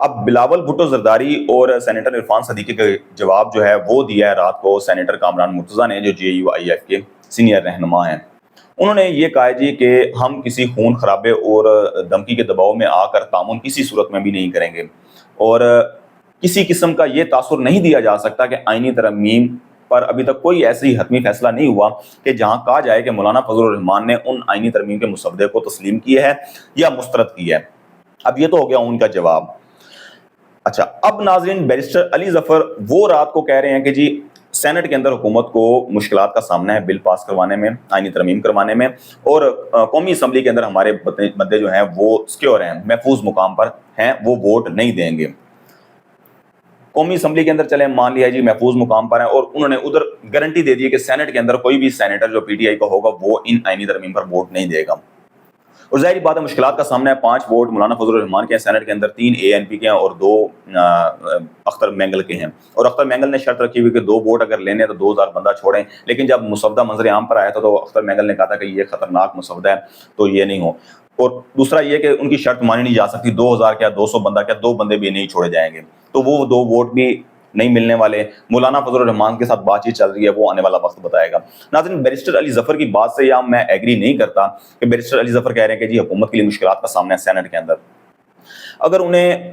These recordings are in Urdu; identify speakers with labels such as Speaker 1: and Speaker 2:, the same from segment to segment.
Speaker 1: اب بلاول بھٹو زرداری اور سینیٹر عرفان صدیقی کا جواب جو ہے وہ دیا ہے رات کو سینیٹر کامران مرتضیٰ نے، جو JUIF کے سینئر رہنما ہیں۔ انہوں نے یہ کہا جی کہ ہم کسی خون خرابے اور دھمکی کے دباؤ میں آ کر تعاون کسی صورت میں بھی نہیں کریں گے، اور کسی قسم کا یہ تاثر نہیں دیا جا سکتا کہ آئینی ترمیم پر ابھی تک کوئی ایسی حتمی فیصلہ نہیں ہوا کہ جہاں کہا جائے کہ مولانا فضل الرحمان نے ان آئینی ترمیم کے مسودے کو تسلیم کیا ہے یا مسترد کیا ہے۔ اب یہ تو ہو گیا ان کا جواب۔ اچھا، اب ناظرین بیرسٹر علی ظفر وہ رات کو کہہ رہے ہیں کہ جی سینٹ کے اندر حکومت کو مشکلات کا سامنا ہے بل پاس کروانے میں، آئینی ترمیم کروانے میں، اور قومی اسمبلی کے اندر ہمارے بندے جو ہیں وہ سیکیور ہیں، محفوظ مقام پر ہیں، وہ ووٹ نہیں دیں گے۔ قومی اسمبلی کے اندر چلے مان لیا جی محفوظ مقام پر ہیں، اور انہوں نے ادھر گارنٹی دے دی کہ سینٹ کے اندر کوئی بھی سینیٹر جو PTI کا ہوگا وہ ان آئینی ترمیم پر ووٹ نہیں دے گا۔ اور ظاہری بات ہے مشکلات کا سامنا ہے، 5 ووٹ مولانا فضل الرحمان کے ہیں سینٹ کے اندر، 3 ANP کے ہیں اور 2 اختر مینگل کے ہیں، اور اختر مینگل نے شرط رکھی ہوئی کہ 2 ووٹ اگر لینے تو 2000 بندہ چھوڑیں، لیکن جب مسودہ منظر عام پر آیا تھا تو اختر مینگل نے کہا تھا کہ یہ خطرناک مسودہ ہے تو یہ نہیں ہو، اور دوسرا یہ کہ ان کی شرط مانی نہیں جا سکتی، 2000 کیا 200 بندہ کیا 2 بندے بھی نہیں چھوڑے جائیں گے، تو وہ 2 ووٹ بھی نہیں ملنے والے۔ مولانا فضل الرحمان کے ساتھ بات چیت چل رہی ہے، وہ آنے والا وقت بتائے گا۔ ناظرین بیرسٹر علی ظفر کی بات سے یا میں ایگری نہیں کرتا کہ بیرسٹر علی ظفر کہہ رہے ہیں کہ جی حکومت کے لیے مشکلات کا سامنا ہے سینٹ کے اندر، اگر انہیں،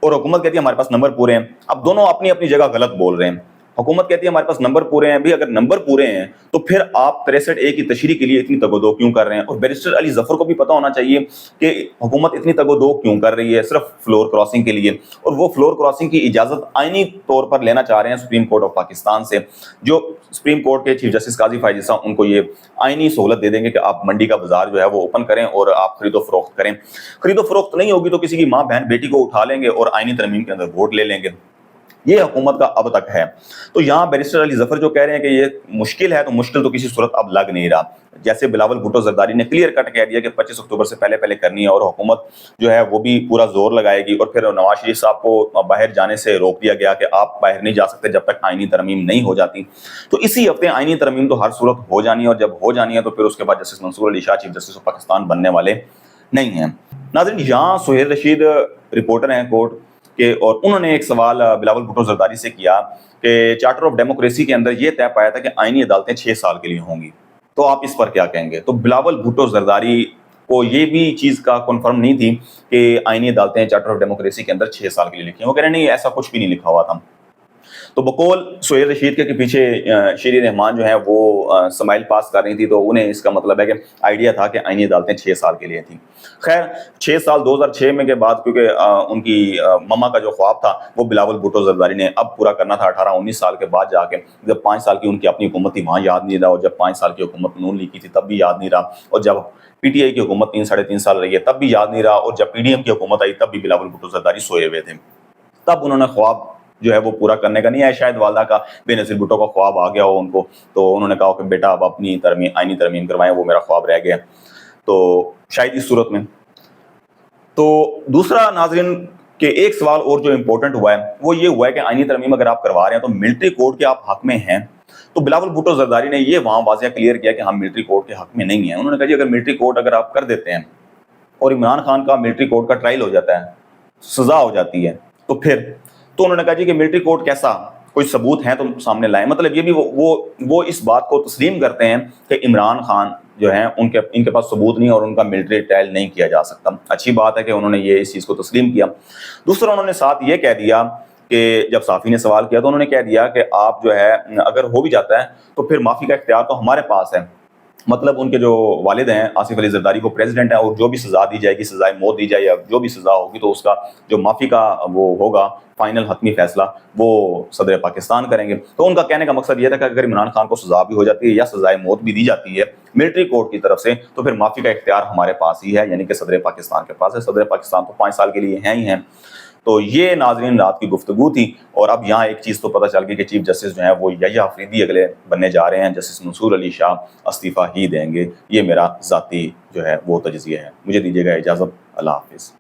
Speaker 1: اور حکومت کہتی ہے ہمارے پاس نمبر پورے ہیں۔ اب دونوں اپنی اپنی جگہ غلط بول رہے ہیں۔ حکومت کہتی ہے ہمارے پاس نمبر پورے ہیں، بھی اگر نمبر پورے ہیں تو پھر آپ 63A کی تشریح کے لیے اتنی تگودو کیوں کر رہے ہیں؟ اور بیرسٹر علی ظفر کو بھی پتہ ہونا چاہیے کہ حکومت اتنی تگودو کیوں کر رہی ہے صرف فلور کراسنگ کے لیے، اور وہ فلور کراسنگ کی اجازت آئینی طور پر لینا چاہ رہے ہیں سپریم کورٹ آف پاکستان سے، جو سپریم کورٹ کے چیف جسٹس قاضی فائز عیسیٰ ان کو یہ آئینی سہولت دے دیں گے کہ آپ منڈی کا بازار جو ہے وہ اوپن کریں اور آپ خرید و فروخت کریں۔ خرید و فروخت نہیں ہوگی تو کسی کی ماں بہن بیٹی کو اٹھا لیں گے اور آئینی ترمیم کے اندر ووٹ لے لیں گے۔ یہ حکومت کا اب تک ہے۔ تو یہاں بیرسٹر علی ظفر جو کہہ رہے ہیں کہ یہ مشکل ہے، تو مشکل تو کسی صورت اب لگ نہیں رہا، جیسے بلاول بھٹو زرداری نے کلیئر کٹ کہہ دیا کہ 25 اکتوبر سے پہلے کرنی ہے، اور حکومت جو ہے وہ بھی پورا زور لگائے گی، اور پھر نواز شریف صاحب کو باہر جانے سے روک دیا گیا کہ آپ باہر نہیں جا سکتے جب تک آئینی ترمیم نہیں ہو جاتی۔ تو اسی ہفتے آئینی ترمیم تو ہر صورت ہو جانی ہے، اور جب ہو جانی ہے تو پھر اس کے بعد justice Mansoor Ali Shah chief justice of Pakistan بننے والے نہیں ہیں۔ ناظرین یہاں سہیل رشید رپورٹر ہیں کورٹ کہ، اور انہوں نے ایک سوال بلاول بھٹو زرداری سے کیا کہ چارٹر آف ڈیموکریسی کے اندر یہ طے پایا تھا کہ آئینی عدالتیں 6 سال کے لیے ہوں گی، تو آپ اس پر کیا کہیں گے؟ تو بلاول بھٹو زرداری کو یہ بھی چیز کا کنفرم نہیں تھی کہ آئینی عدالتیں چارٹر آف ڈیموکریسی کے اندر 6 سال کے لیے لکھی ہیں، وہ کہہ رہے ہیں نہیں ایسا کچھ بھی نہیں لکھا ہوا تھا۔ تو بقول سہیل رشید کے پیچھے شیری رحمان جو ہے وہ سمائل پاس کر رہی تھی، تو انہیں اس کا مطلب ہے کہ آئیڈیا تھا کہ آئینی عدالتیں 6 سال کے لیے تھیں۔ خیر 6 سال 2006 میں کے بعد، کیونکہ ان کی مما کا جو خواب تھا وہ بلاول بھٹو زرداری نے اب پورا کرنا تھا 18-19 سال کے بعد جا کے، جب 5 سال کی ان کی اپنی حکومت تھی وہاں یاد نہیں رہا، اور جب 5 سال کی حکومت نون لیگ کی تھی تب بھی یاد نہیں رہا، اور جب PTI کی حکومت 3-3.5 سال رہی ہے تب بھی یاد نہیں رہا، اور جب PDM کی حکومت آئی تب بھی بلاول بھٹو زرداری سوئے ہوئے تھے۔ تب انہوں نے خواب جو ہے وہ پورا کرنے کا نہیں ہے، شاید والدہ کا بے نظیر بھٹو کا خواب آ گیا ہو ان کو، تو انہوں نے کہا کہ بیٹا اب اپنی آئینی ترمیم کروائیں، وہ میرا خواب رہ گیا، تو شاید اس صورت میں۔ تو دوسرا ناظرین کہ ایک سوال اور جو امپورٹنٹ ہوا ہے وہ یہ ہوا ہے کہ آئینی ترمیم اگر آپ کروا رہے ہیں تو ملٹری کوڈ کے آپ حق میں ہیں، تو بلاول بھٹو زرداری نے یہ وہاں واضح کلیئر کیا کہ ہم ملٹری کوڈ کے حق میں نہیں ہیں۔ انہوں نے کہا جی اگر ملٹری کوڈ اگر آپ کر دیتے ہیں اور عمران خان کا ملٹری کوڈ کا ٹرائل ہو جاتا ہے، سزا ہو جاتی ہے، تو پھر تو انہوں نے کہا جی کہ ملٹری کوڈ کیسا، کوئی ثبوت ہیں تو سامنے لائیں۔ مطلب یہ بھی وہ اس بات کو تسلیم کرتے ہیں کہ عمران خان جو ہیں ان کے پاس ثبوت نہیں اور ان کا ملٹری ٹرائل نہیں کیا جا سکتا۔ اچھی بات ہے کہ انہوں نے یہ اس چیز کو تسلیم کیا۔ دوسرا انہوں نے ساتھ یہ کہہ دیا کہ جب صحافی نے سوال کیا تو انہوں نے کہہ دیا کہ آپ جو ہے اگر ہو بھی جاتا ہے تو پھر معافی کا اختیار تو ہمارے پاس ہے۔ مطلب ان کے جو والد ہیں آصف علی زرداری کو پریزیڈنٹ ہیں، اور جو بھی سزا دی جائے گی، سزائے موت دی جائے یا جو بھی سزا ہوگی، تو اس کا جو معافی کا وہ ہوگا فائنل حتمی فیصلہ وہ صدر پاکستان کریں گے۔ تو ان کا کہنے کا مقصد یہ تھا کہ اگر عمران خان کو سزا بھی ہو جاتی ہے یا سزائے موت بھی دی جاتی ہے ملٹری کورٹ کی طرف سے، تو پھر معافی کا اختیار ہمارے پاس ہی ہے، یعنی کہ صدر پاکستان کے پاس ہے۔ صدر پاکستان تو 5 سال کے لیے ہیں ہی ہیں۔ تو یہ ناظرین رات کی گفتگو تھی، اور اب یہاں ایک چیز تو پتہ چل گئی کہ چیف جسٹس جو ہیں وہ یحییٰ آفریدی اگلے بننے جا رہے ہیں، جسٹس منصور علی شاہ استعفیٰ ہی دیں گے۔ یہ میرا ذاتی جو ہے وہ تجزیہ ہے۔ مجھے دیجیے گا اجازت، اللہ حافظ۔